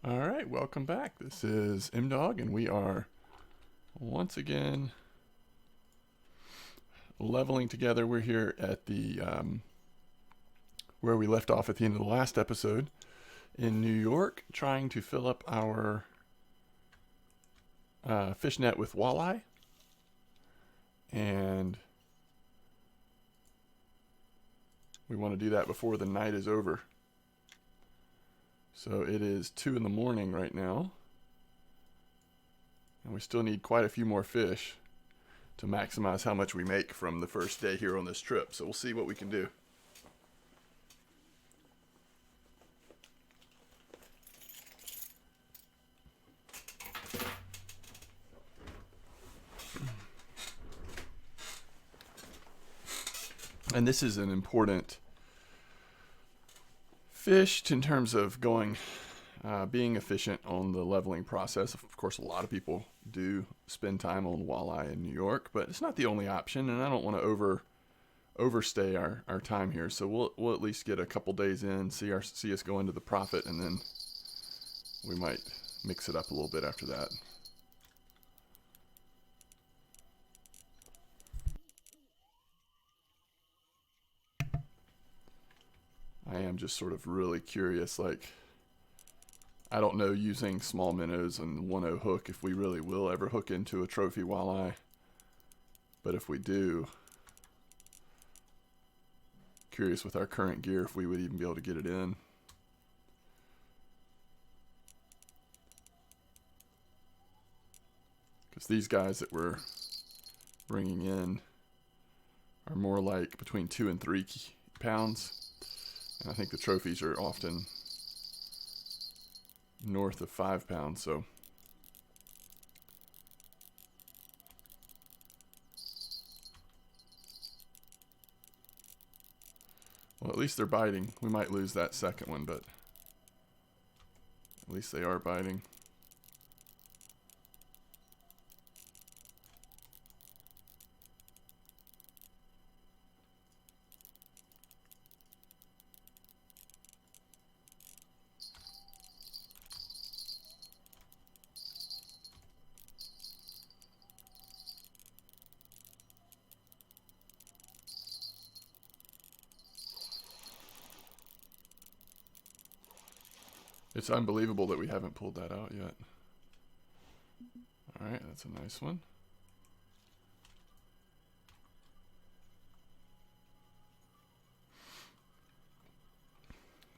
All right, welcome back. This is M-Dog, and we are once again leveling together. We're here at the where we left off at the end of the last episode in New York, trying to fill up our fish net with walleye, and we want to do that before the night is over. So it is 2 in the morning right now, and we still need quite a few more fish to maximize how much we make from the first day here on this trip. So we'll see what we can do. And this is an important fish in terms of being efficient on the leveling process. Of course, a lot of people do spend time on walleye in New York, but it's not the only option, and I don't want to overstay our time here. So we'll at least get a couple days in, see us go into the profit, and then we might mix it up a little bit after that. I am just sort of really curious, like, I don't know, using small minnows and 1/0 hook, if we really will ever hook into a trophy walleye. But if we do, curious with our current gear if we would even be able to get it in. Because these guys that we're bringing in are more like between 2 and 3 pounds. And I think the trophies are often north of 5 pounds, so well, at least they're biting. We might lose that second one, but at least they are biting. It's unbelievable that we haven't pulled that out yet. All right, that's a nice one.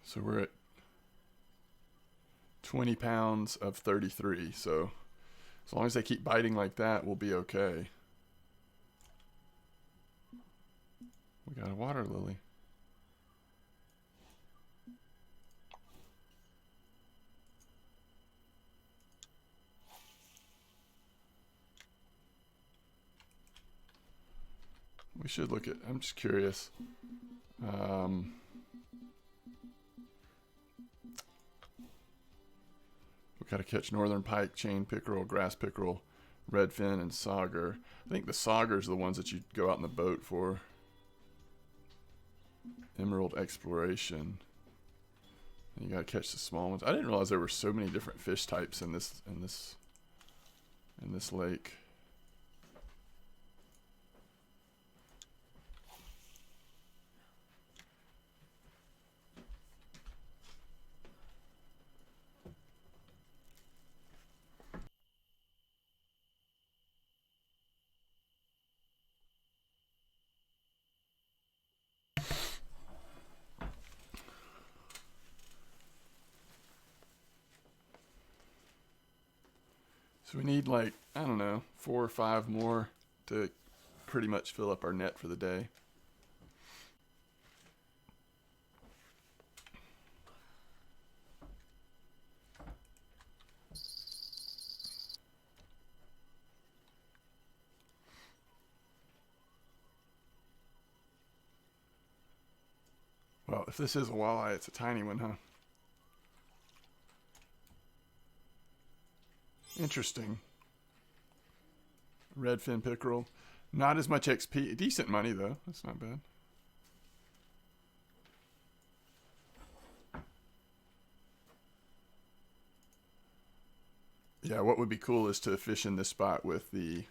So we're at 20 pounds of 33. So as long as they keep biting like that, we'll be okay. We got a water lily. We should look at, I'm just curious. We got to catch northern pike, chain pickerel, grass pickerel, redfin, and sauger. I think the saugers are the ones that you go out in the boat for. Emerald exploration. And you got to catch the small ones. I didn't realize there were so many different fish types in this lake. So we need, like, I don't know, 4 or 5 more to pretty much fill up our net for the day. Well, if this is a walleye, it's a tiny one, huh? Interesting. Redfin pickerel. Not as much XP. Decent money, though. That's not bad. Yeah, what would be cool is to fish in this spot with the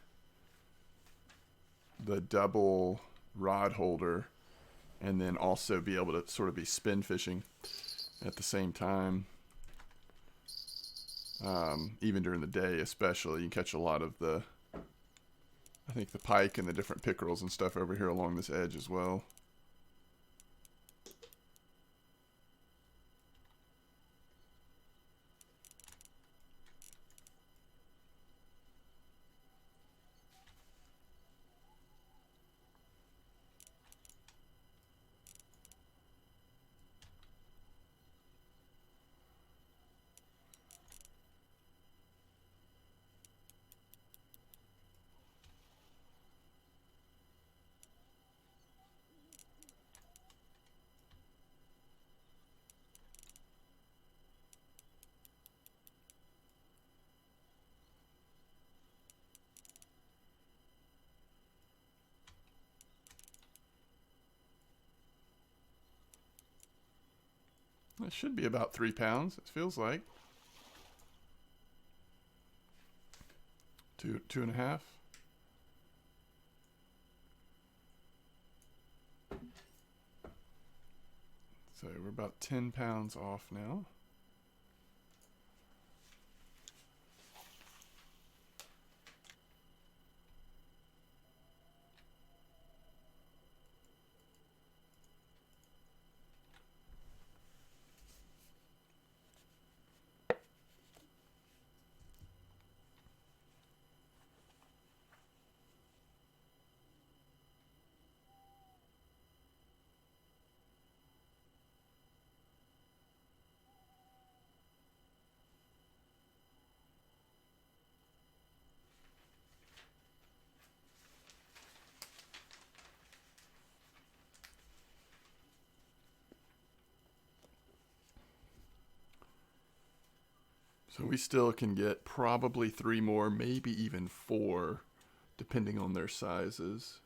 double rod holder, and then also be able to sort of be spin fishing at the same time. Even during the day, especially, you can catch a lot of I think the pike and the different pickerels and stuff over here along this edge as well. That should be about 3 pounds, it feels like. 2.5. So we're about 10 pounds off now. So we still can get probably 3 more, maybe even 4, depending on their sizes.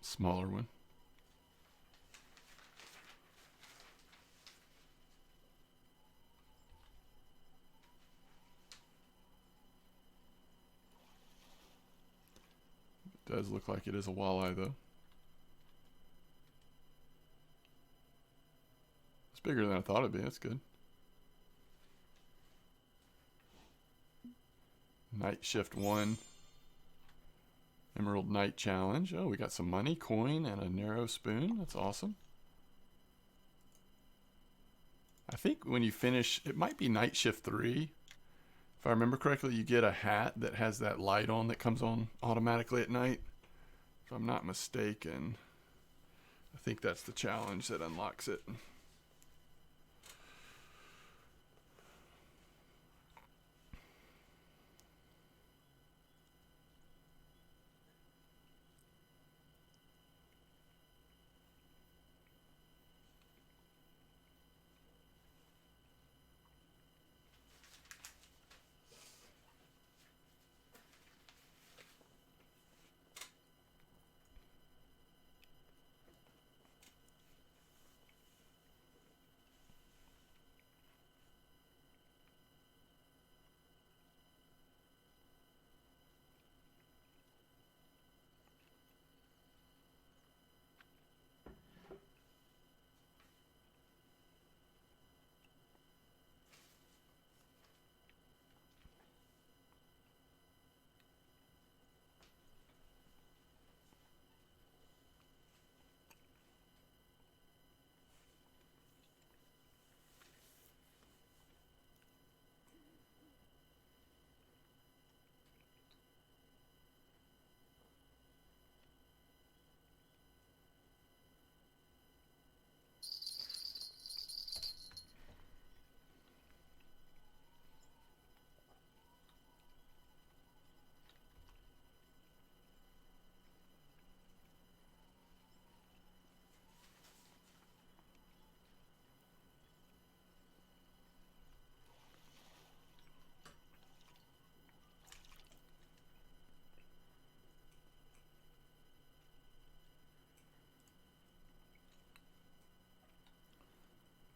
Smaller one. It does look like it is a walleye though. It's bigger than I thought it'd be. That's good. Night Shift 1. Emerald Night Challenge. Oh, we got some money, coin, and a narrow spoon. That's awesome. I think when you finish, it might be Night Shift 3. If I remember correctly, you get a hat that has that light on that comes on automatically at night. If I'm not mistaken, I think that's the challenge that unlocks it.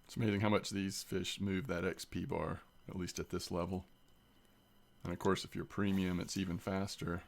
It's amazing how much these fish move that XP bar, at least at this level. And of course, if you're premium, it's even faster.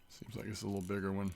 Seems like it's a little bigger one.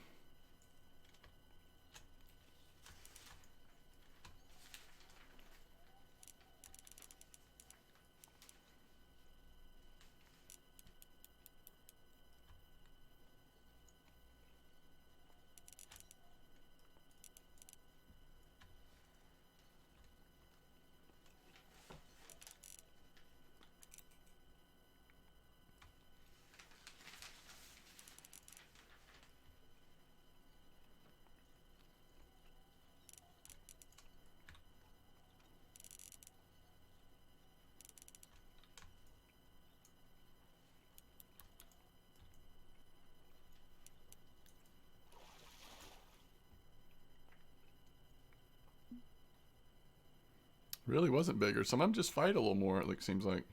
Really wasn't bigger. Some of them just fight a little more, it seems like.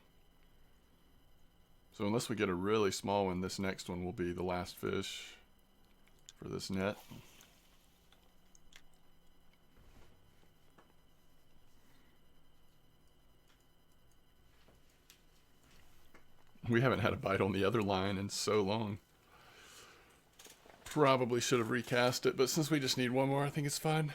So unless we get a really small one, this next one will be the last fish for this net. We haven't had a bite on the other line in so long. Probably should have recast it, but since we just need one more, I think it's fine.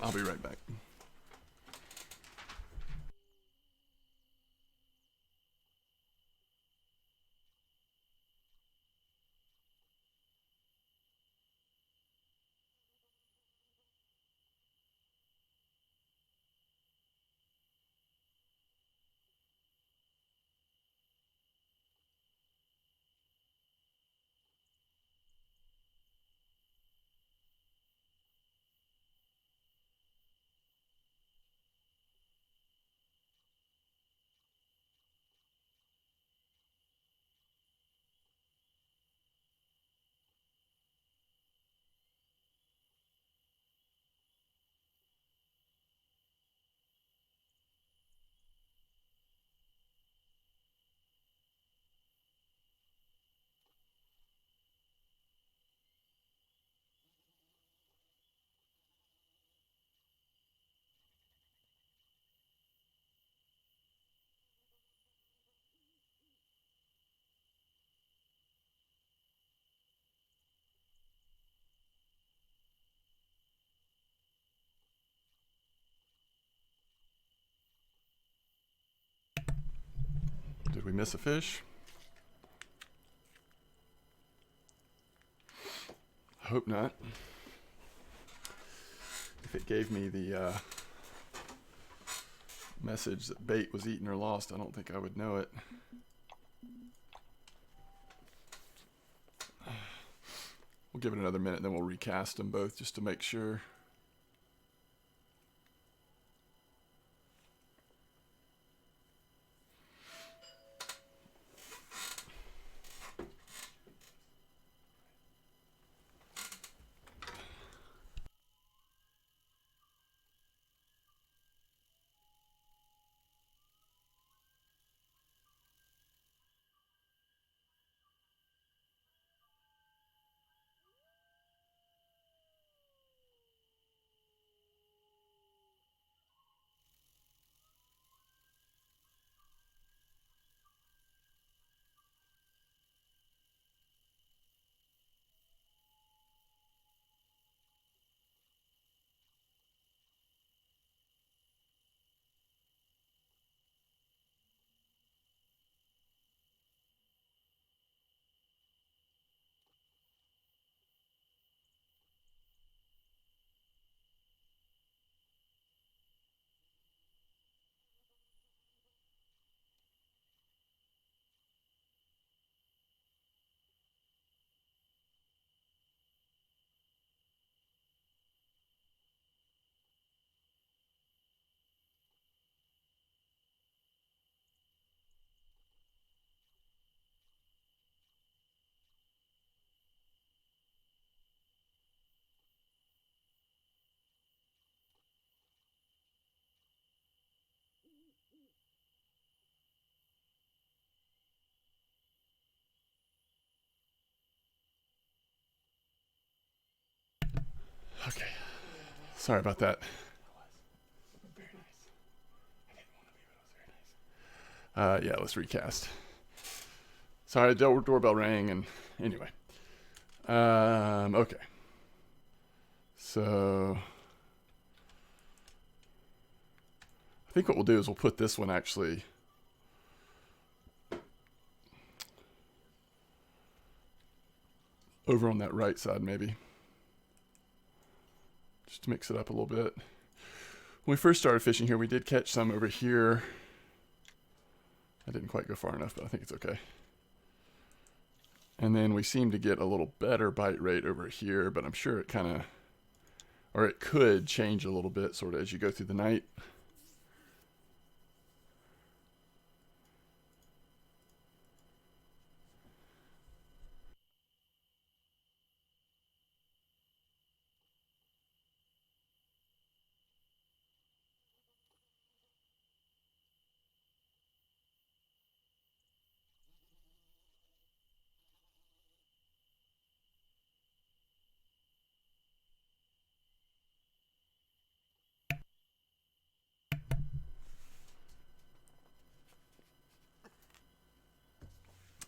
I'll be right back. Did we miss a fish? Hope not. If it gave me the message that bait was eaten or lost, I don't think I would know it. We'll give it another minute, then we'll recast them both just to make sure. Okay. Sorry about that. Very nice. I didn't want to leave it. It was very nice. Yeah, let's recast. Sorry, doorbell rang, and anyway. Okay. So I think what we'll do is we'll put this one actually over on that right side, maybe. Just to mix it up a little bit. When we first started fishing here, we did catch some over here. I didn't quite go far enough, but I think it's okay. And then we seem to get a little better bite rate over here, but I'm sure it kind of, or it could change a little bit sort of as you go through the night.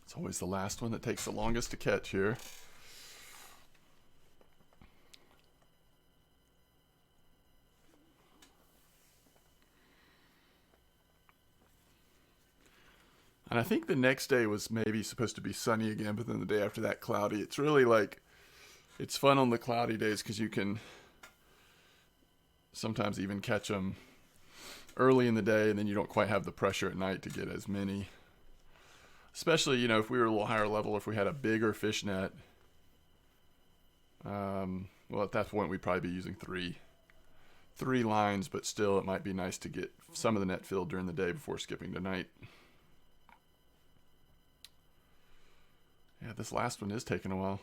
It's always the last one that takes the longest to catch here. And I think the next day was maybe supposed to be sunny again, but then the day after that cloudy. It's really like, it's fun on the cloudy days because you can sometimes even catch them early in the day, and then you don't quite have the pressure at night to get as many. Especially, you know, if we were a little higher level, if we had a bigger fish net, well, at that point we'd probably be using three lines, but still it might be nice to get some of the net filled during the day before skipping to night. Yeah, this last one is taking a while.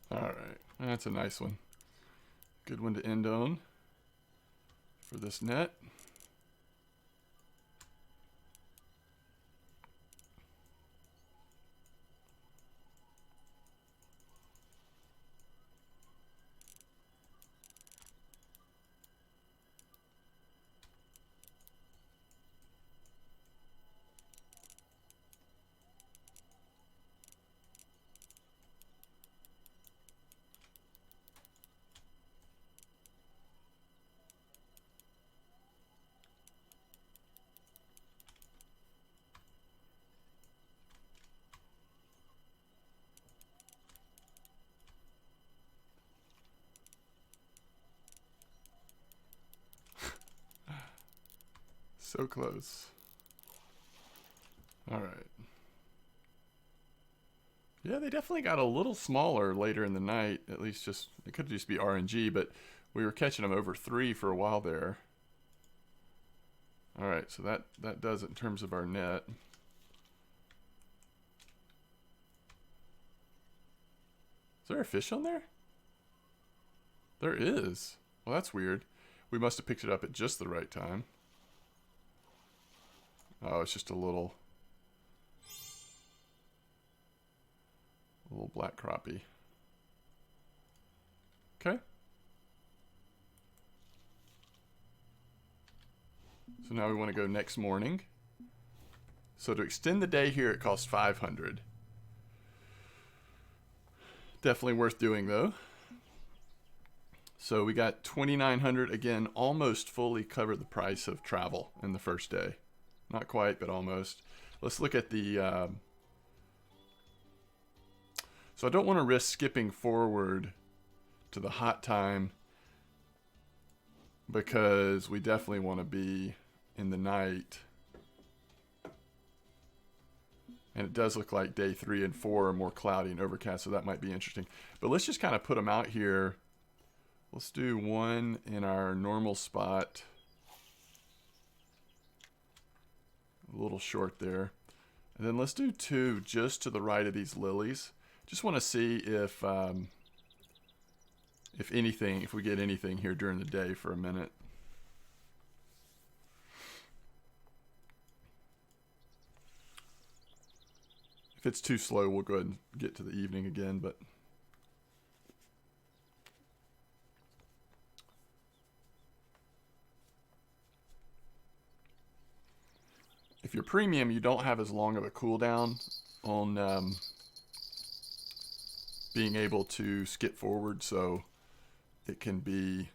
All right, that's a nice one. Good one to end on for this net. So close. All right. Yeah, they definitely got a little smaller later in the night. At least just, it could just be RNG, but we were catching them over 3 for a while there. All right, so that does it in terms of our net. Is there a fish on there? There is. Well, that's weird. We must have picked it up at just the right time. Oh, it's just a little black crappie. Okay. So now we want to go next morning. So to extend the day here, it costs 500. Definitely worth doing though. So we got 2,900 again, almost fully covered the price of travel in the first day. Not quite, but almost. Let's look at the. So I don't want to risk skipping forward to the hot time because we definitely want to be in the night. And it does look like day 3 and 4 are more cloudy and overcast, so that might be interesting. But let's just kind of put them out here Let's do one in our normal spot. A little short there. And then let's do two just to the right of these lilies. Just want to see if anything, if we get anything here during the day for a minute. If it's too slow, we'll go ahead and get to the evening again, but if you're premium, you don't have as long of a cooldown on being able to skip forward, so it can be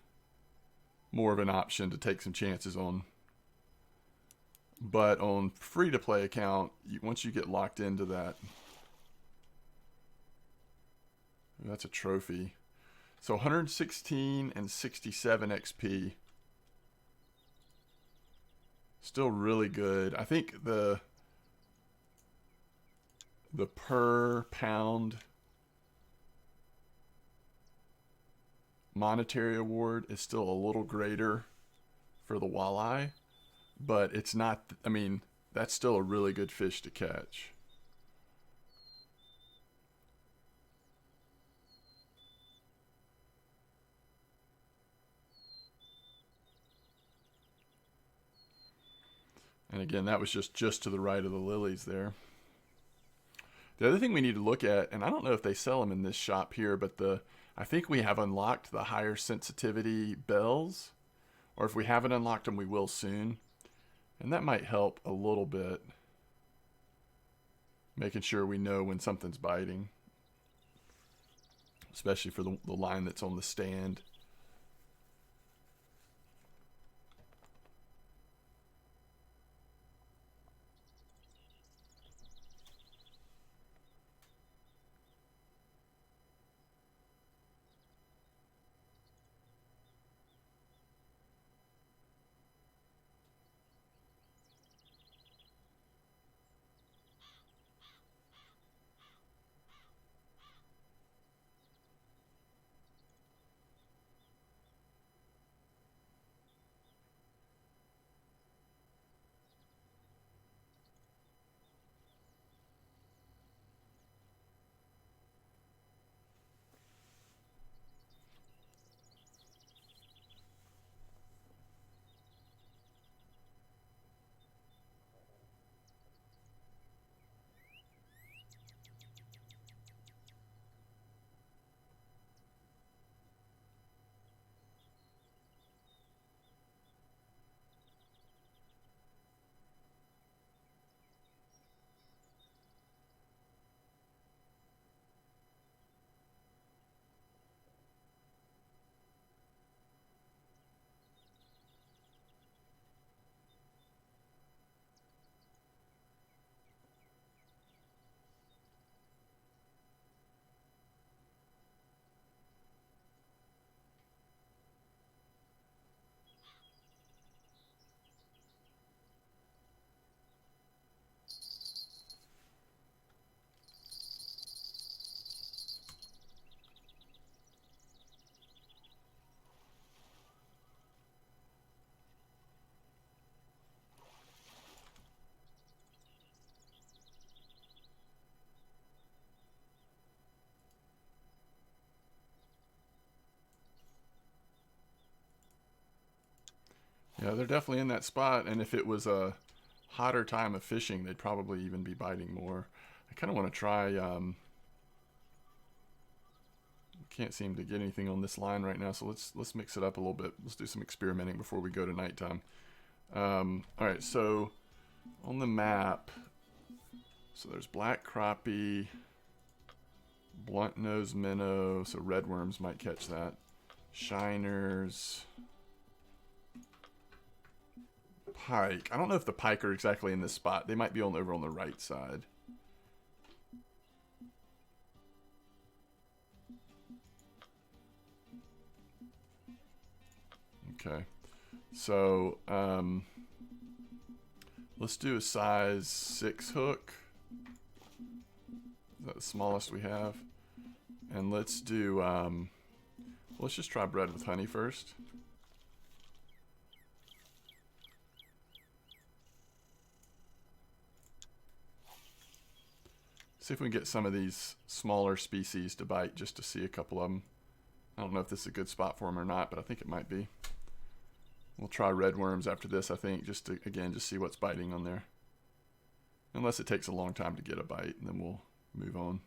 more of an option to take some chances on. But on free-to-play account, once you get locked into that, that's a trophy. So 116 and 67 XP. Still really good. I think the per pound monetary award is still a little greater for the walleye, but it's not, I mean, that's still a really good fish to catch. And again, that was just to the right of the lilies there. The other thing we need to look at, and I don't know if they sell them in this shop here, but I think we have unlocked the higher sensitivity bells, or if we haven't unlocked them, we will soon. And that might help a little bit, making sure we know when something's biting, especially for the line that's on the stand. Yeah, they're definitely in that spot, and if it was a hotter time of fishing, they'd probably even be biting more. I kind of want to try, can't seem to get anything on this line right now, so let's mix it up a little bit. Let's do some experimenting before we go to nighttime. Alright, so on the map, so there's black crappie, blunt nose minnow, so redworms might catch that, shiners, pike. I don't know if the pike are exactly in this spot. They might be over on the right side. Okay, so let's do a size 6 hook. Is that the smallest we have? And let's Let's just try bread with honey first. See if we can get some of these smaller species to bite, just to see a couple of them. I don't know if this is a good spot for them or not, but I think it might be. We'll try red worms after this, I think, just to, again, just see what's biting on there. Unless it takes a long time to get a bite, and then we'll move on.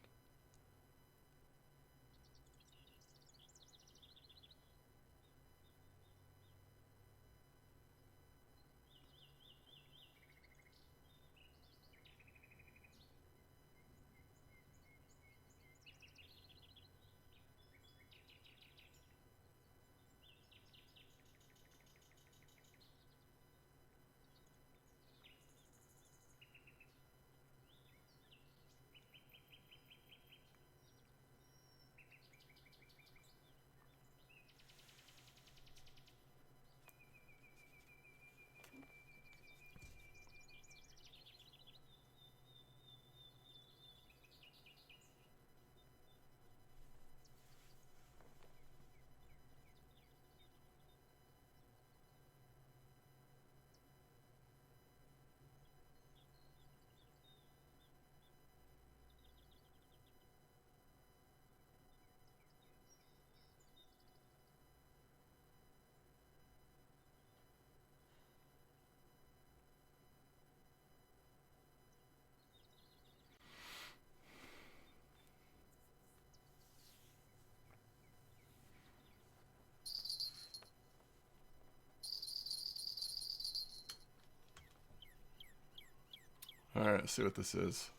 Alright, let's see what this is.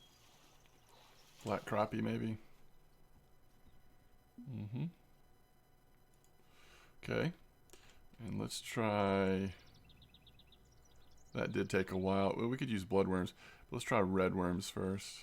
Black crappie, maybe? Okay. And let's try... That did take a while. Well, we could use bloodworms. But let's try red worms first.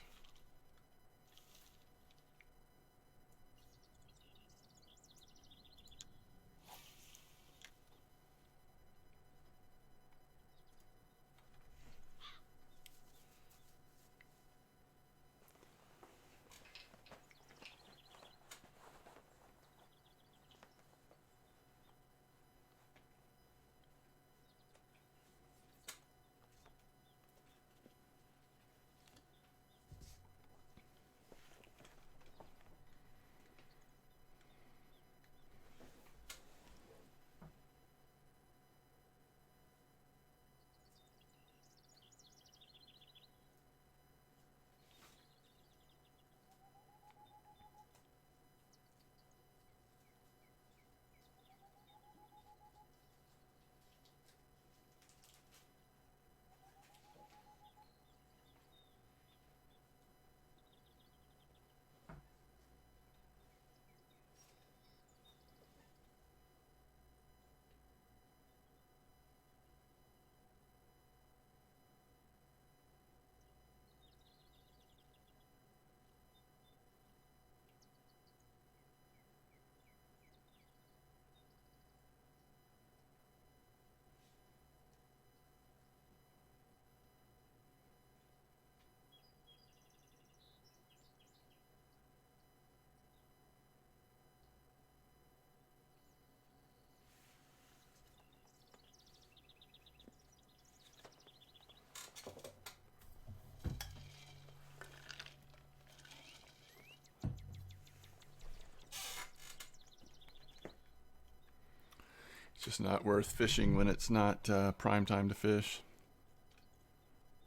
It's just not worth fishing when it's not prime time to fish.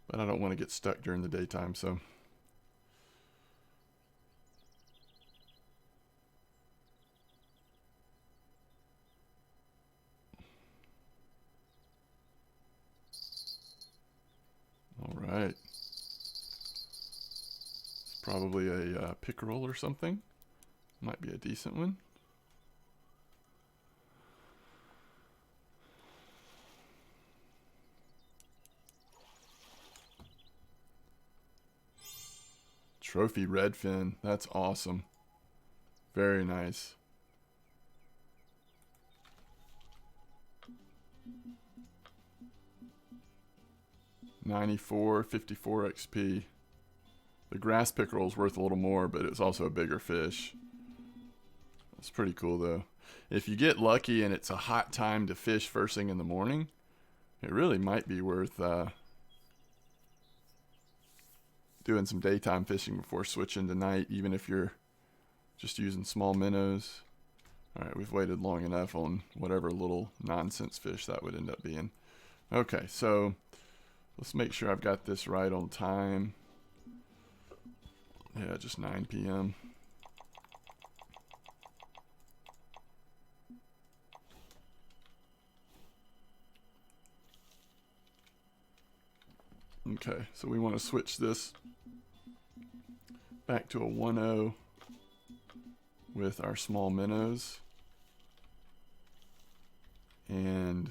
But I don't want to get stuck during the daytime, so... Alright. It's probably a pickerel or something. Might be a decent one. Trophy redfin. That's awesome. Very nice. $94.54 XP. The grass pickerel is worth a little more, but it's also a bigger fish. That's pretty cool, though. if you get lucky and it's a hot time to fish first thing in the morning, it really might be worth doing some daytime fishing before switching to night, even if you're just using small minnows. All right, we've waited long enough on whatever little nonsense fish that would end up being. Okay, so let's make sure I've got this right on time. Yeah, just 9 p.m. Okay, so we want to switch this back to a 1-0 with our small minnows. And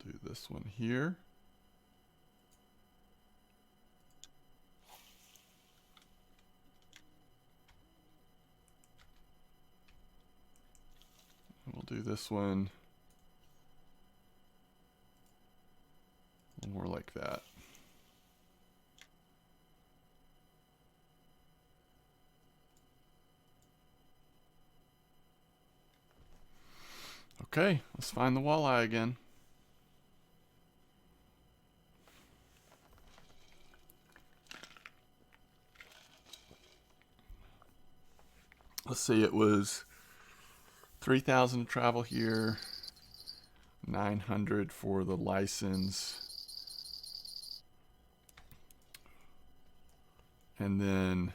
do this one here. And we'll do this one more like that. Okay, let's find the walleye again. Let's see, it was 3,000 to travel here, 900 for the license. And then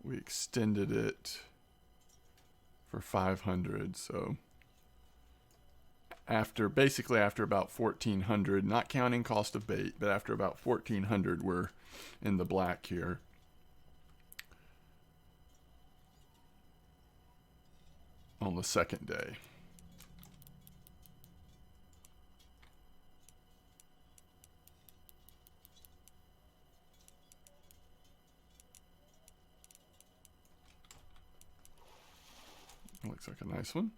we extended it for 500. So basically after about 1,400, not counting cost of bait, but after about 1,400, we're in the black here. On the second day. Looks like a nice one.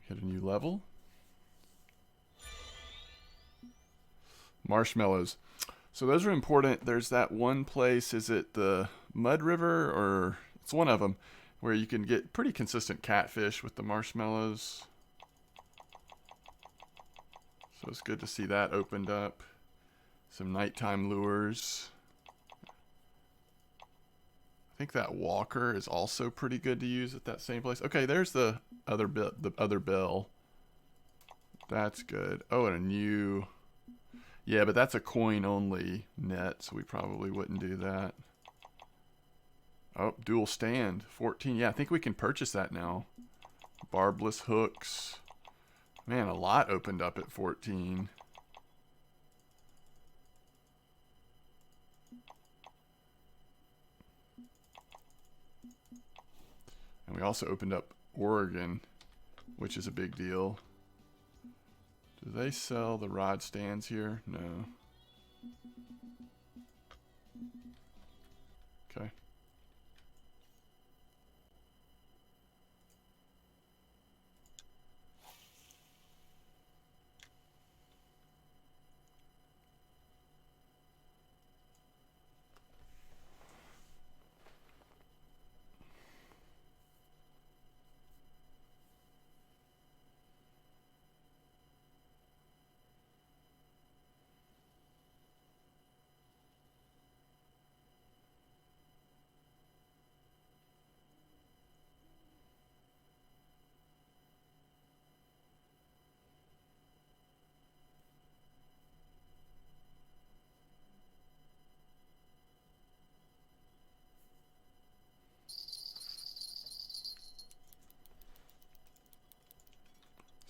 Hit a new level. Marshmallows. So those are important. There's that one place, is it the Mud River, or it's one of them, where you can get pretty consistent catfish with the marshmallows. So it's good to see that opened up. Some nighttime lures. I think that walker is also pretty good to use at that same place. Okay, there's the other bell. That's good. Oh, and a new... Yeah, but that's a coin-only net, so we probably wouldn't do that. Oh, dual stand, 14. Yeah, I think we can purchase that now. Barbless hooks. Man, a lot opened up at 14. And we also opened up Oregon, which is a big deal. Do they sell the rod stands here? No. Okay.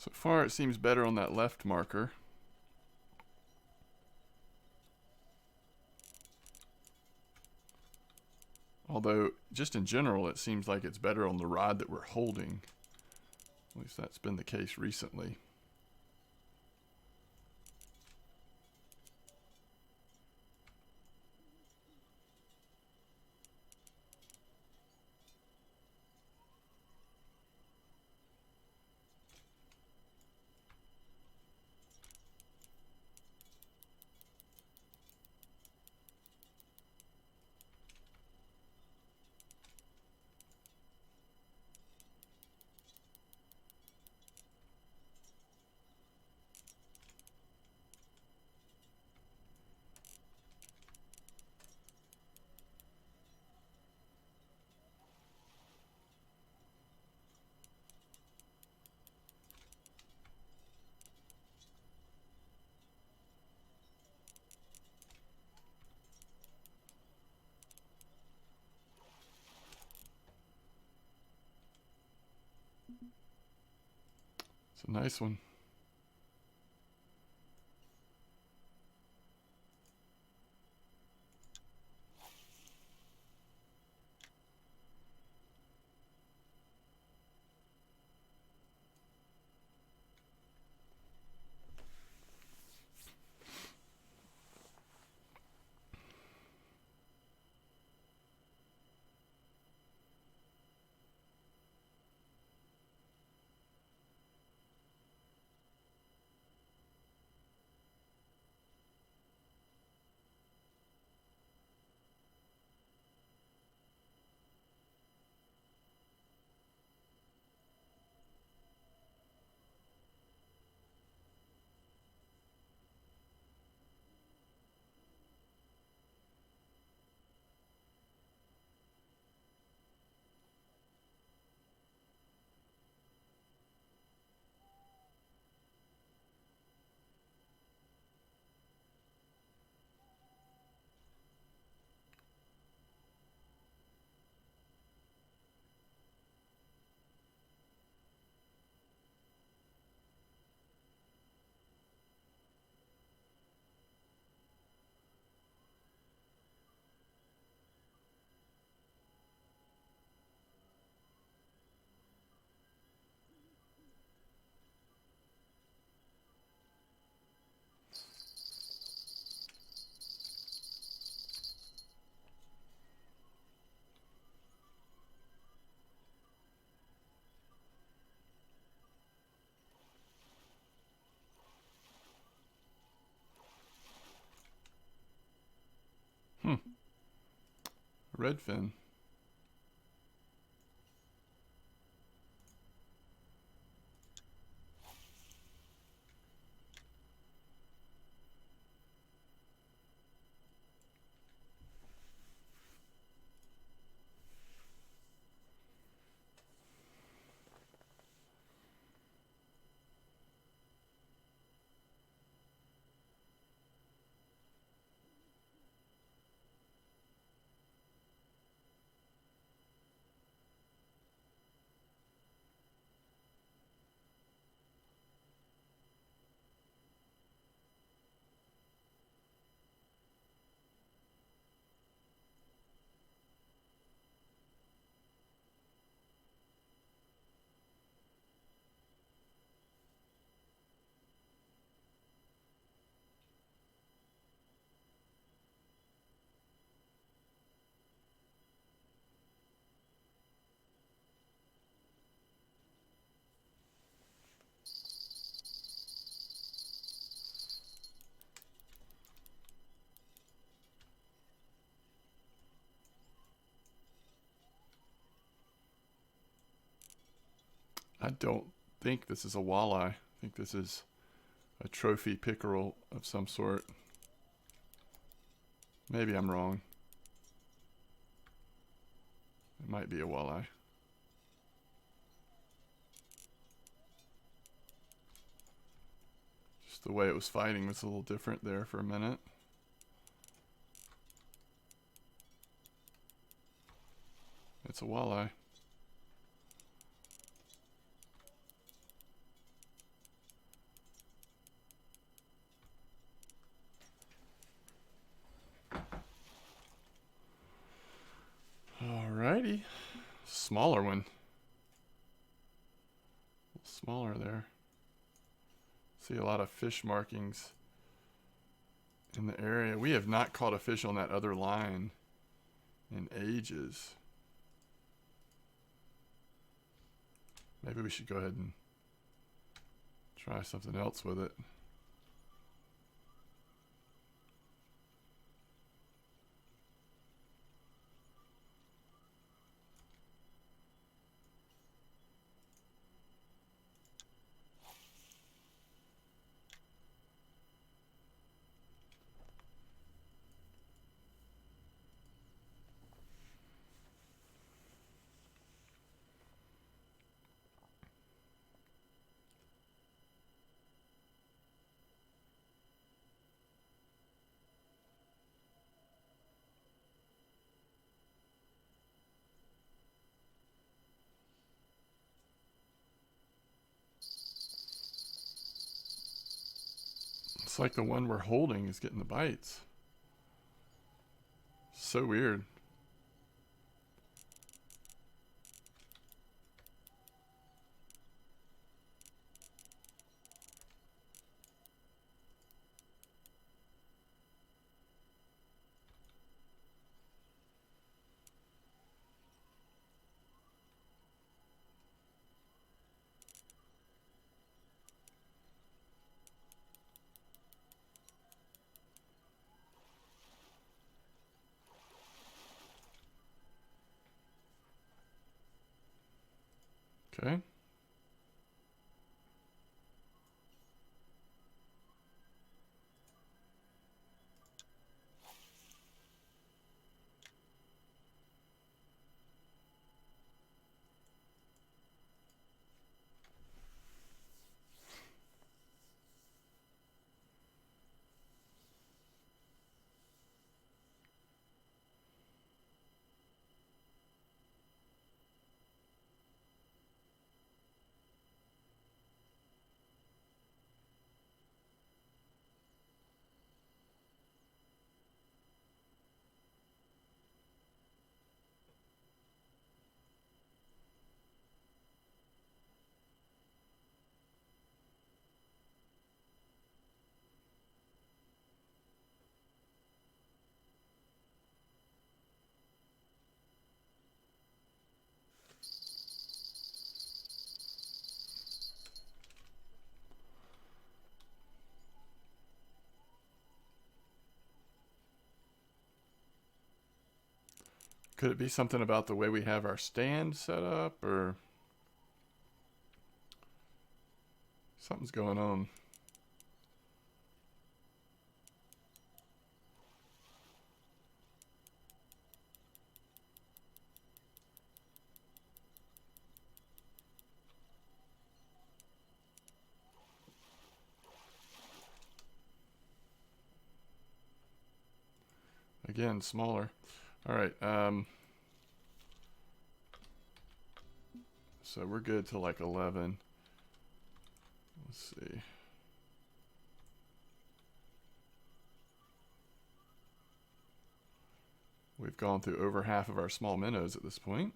So far it seems better on that left marker. Although, just in general, it seems like it's better on the rod that we're holding. At least that's been the case recently. It's a nice one. Redfin. I don't think this is a walleye. I think this is a trophy pickerel of some sort. Maybe I'm wrong. It might be a walleye. Just the way it was fighting was a little different there for a minute. It's a walleye. Alrighty. Smaller one. A little smaller there. See a lot of fish markings in the area. We have not caught a fish on that other line in ages. Maybe we should go ahead and try something else with it. like the one we're holding is getting the bites. So weird. Okay. Could it be something about the way we have our stand set up, or something's going on? Again, smaller. All right. So we're good to like 11. Let's see. We've gone through over half of our small minnows at this point.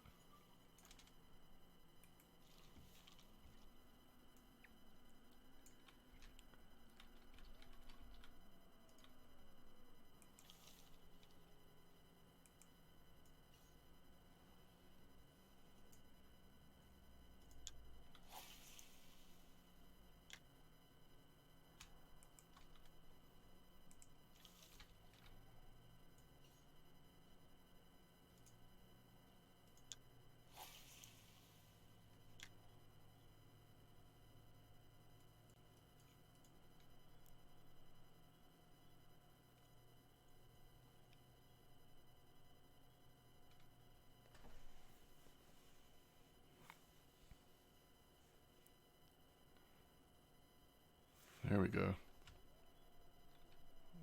There we go.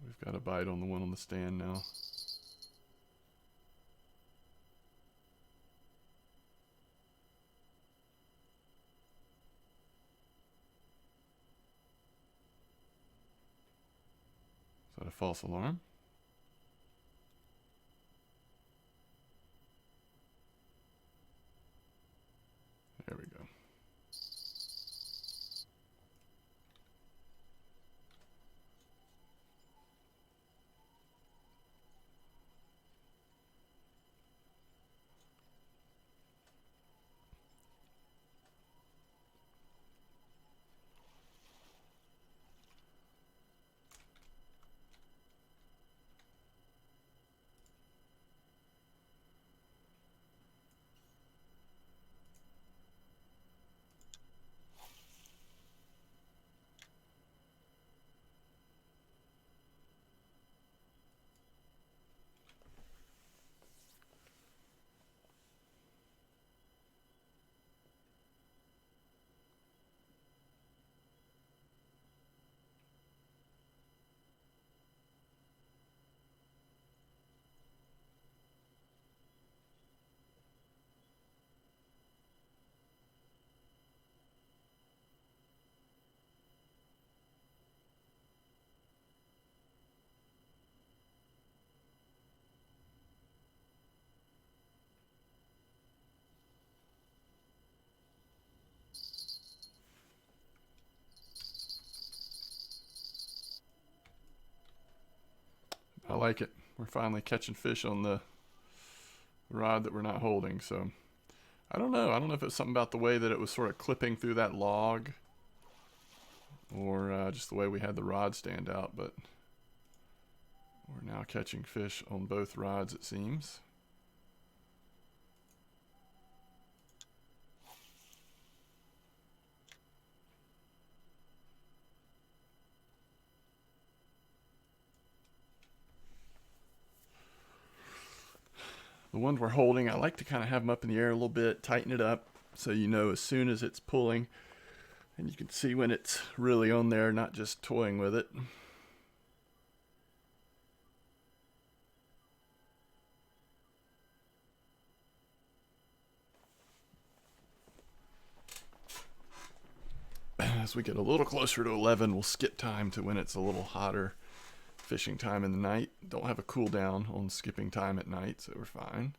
We've got a bite on the one on the stand now. Is that a false alarm? There we go. like it. We're finally catching fish on the rod that we're not holding. So I don't know. I don't know if it's something about the way that it was sort of clipping through that log, or just the way we had the rod stand out, but we're now catching fish on both rods, it seems. The ones we're holding, I like to kind of have them up in the air a little bit, tighten it up, so you know as soon as it's pulling, and you can see when it's really on there, not just toying with it. As we get a little closer to 11, we'll skip time to when it's a little hotter fishing time in the night. Don't have a cool down on skipping time at night, so we're fine.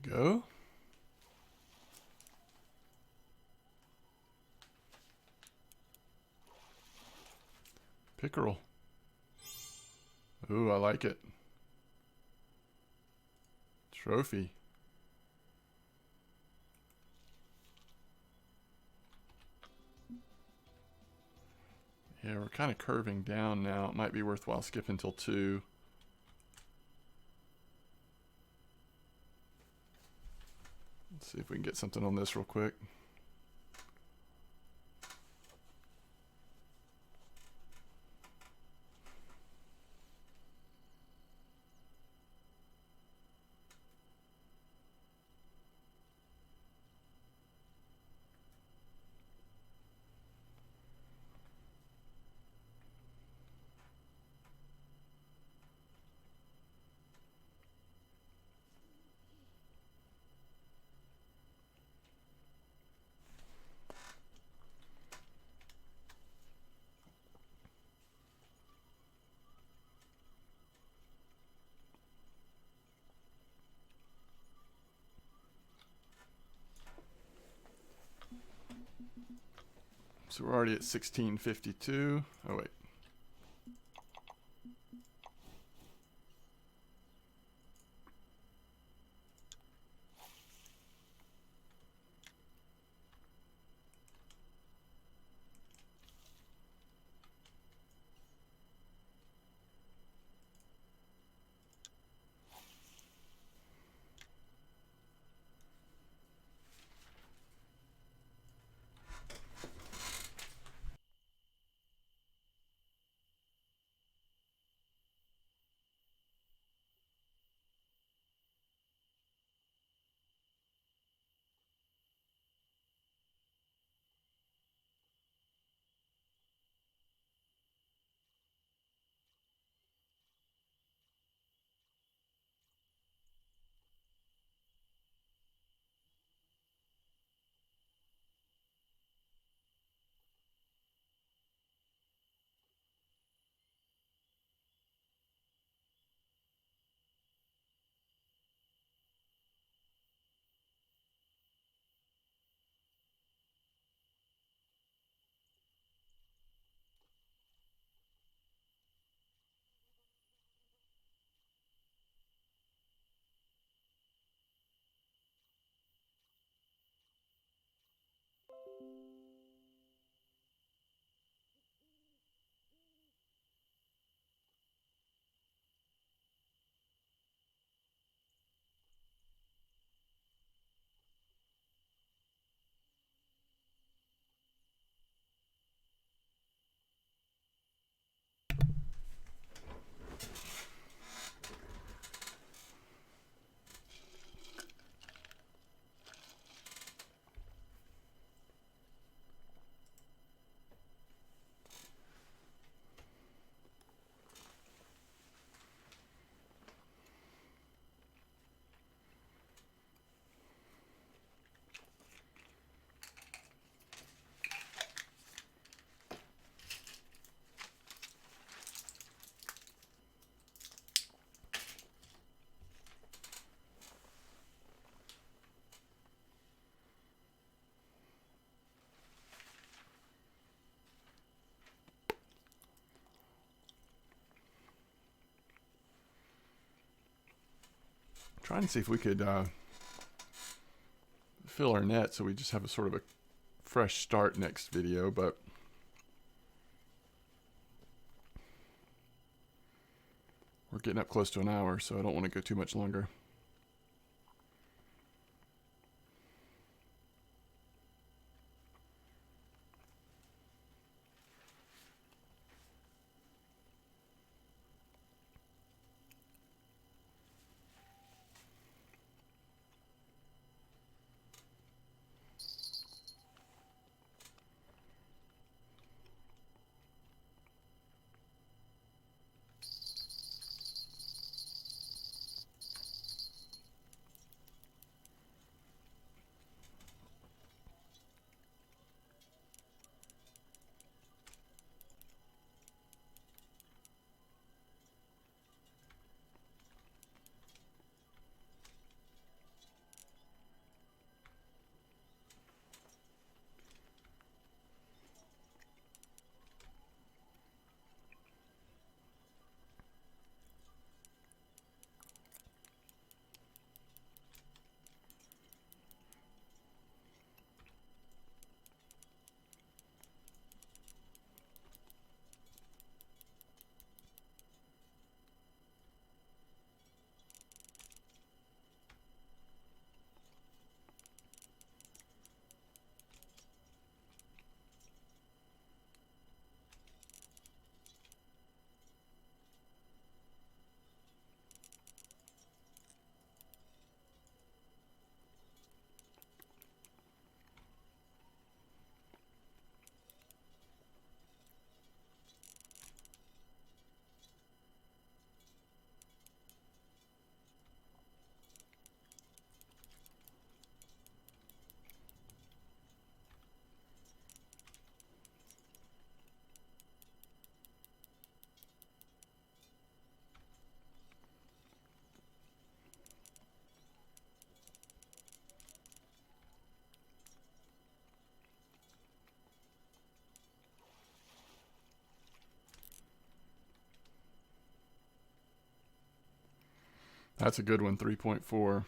There we go. Pickerel. Ooh, I like it. Trophy. Yeah, we're kind of curving down now. It might be worthwhile skipping till 2. Let's see if we can get something on this real quick. So we're already at 1652. Oh, wait. trying to see if we could fill our net so we just have a sort of a fresh start next video, but we're getting up close to an hour, so I don't want to go too much longer. That's a good one, 3.4.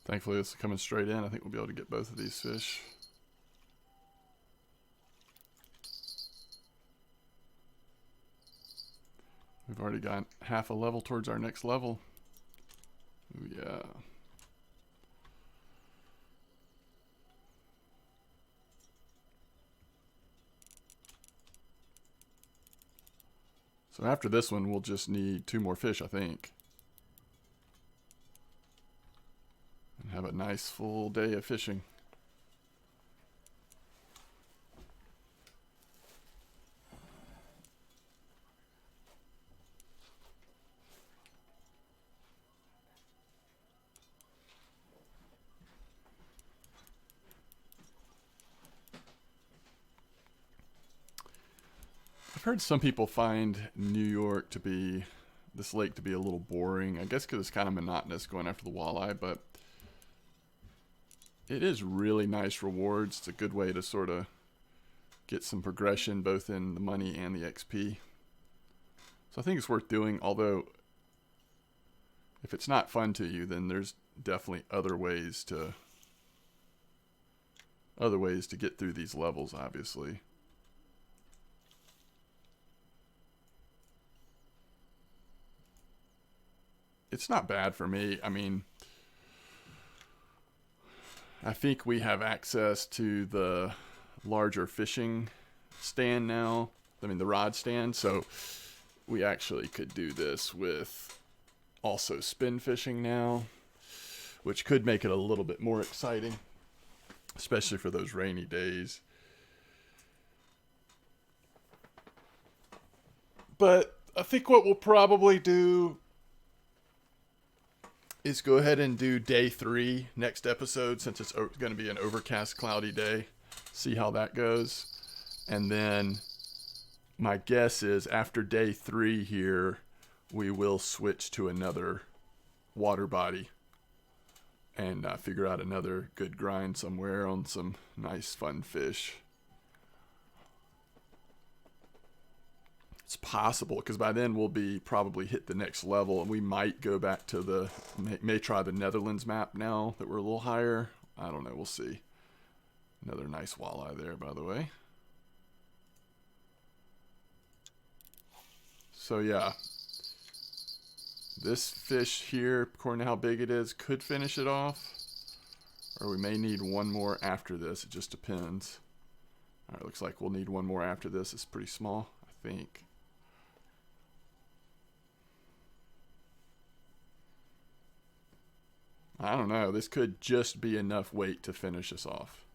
Thankfully, this is coming straight in. I think we'll be able to get both of these fish. We've already got half a level towards our next level. Ooh, yeah. So after this one, we'll just need 2 more fish, I think. Have a nice full day of fishing. I've heard some people find New York to be, this lake to be a little boring. I guess because it's kind of monotonous going after the walleye, but it is really nice rewards. It's a good way to sort of get some progression both in the money and the XP. So I think it's worth doing, although if it's not fun to you, then there's definitely other ways to get through these levels, obviously. It's not bad for me. I mean, I think we have access to the larger fishing stand now. I mean, the rod stand. So we actually could do this with also spin fishing now, which could make it a little bit more exciting, especially for those rainy days. But I think what we'll probably do is go ahead and do day 3 next episode, since it's going to be an overcast, cloudy day. See how that goes. And then my guess is after day 3 here, we will switch to another water body and figure out another good grind somewhere on some nice fun fish. It's possible, because by then we'll be probably hit the next level, and we might go back to the, may try the Netherlands map now that we're a little higher. I don't know, we'll see. Another nice walleye there, by the way. So yeah, this fish here, according to how big it is, could finish it off, or we may need one more after this. It just depends. All right, looks like we'll need one more after this. It's pretty small, I think. I don't know. This could just be enough weight to finish us off.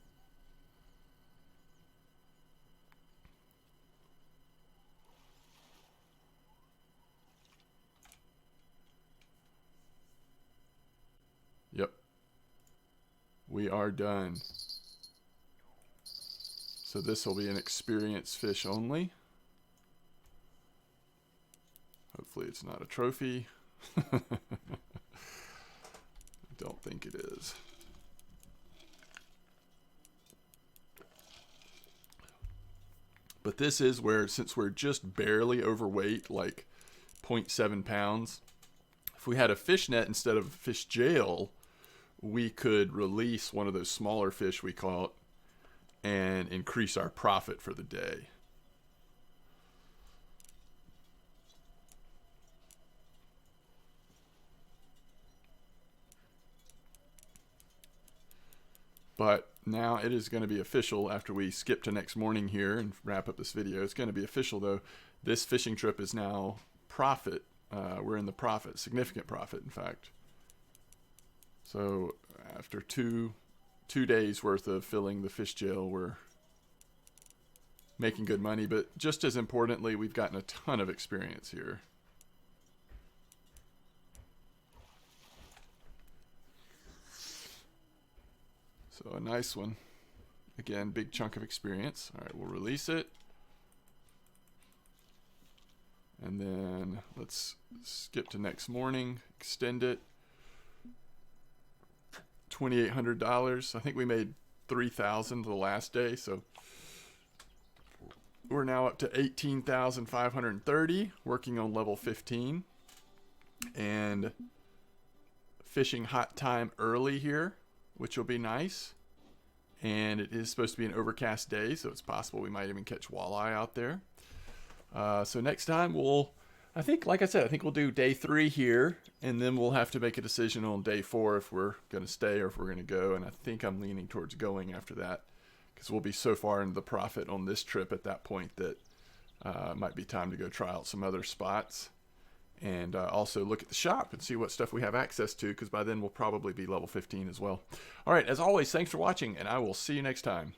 Yep. We are done. So this will be an experienced fish only. Hopefully it's not a trophy. Don't think it is. But this is where, since we're just barely overweight, like 0.7 pounds, if we had a fish net instead of a fish jail, we could release one of those smaller fish we caught and increase our profit for the day. But now it is going to be official after we skip to next morning here and wrap up this video. It's going to be official, though. This fishing trip is now profit. We're in the profit, significant profit, in fact. So after two days worth of filling the fish jail, we're making good money. But just as importantly, we've gotten a ton of experience here. So a nice one. Again, big chunk of experience. All right, we'll release it. And then let's skip to next morning, extend it. $2,800. I think we made $3,000 the last day, so we're now up to 18,530, working on level 15. And fishing hot time early here, which will be nice. And it is supposed to be an overcast day, so it's possible we might even catch walleye out there. So next time I think, like I said, I think we'll do day 3 here, and then we'll have to make a decision on day 4 if we're going to stay or if we're going to go. And I think I'm leaning towards going after that, because we'll be so far into the profit on this trip at that point that it might be time to go try out some other spots. and also look at the shop and see what stuff we have access to, because by then we'll probably be level 15 as well. All right, as always, thanks for watching, and I will see you next time.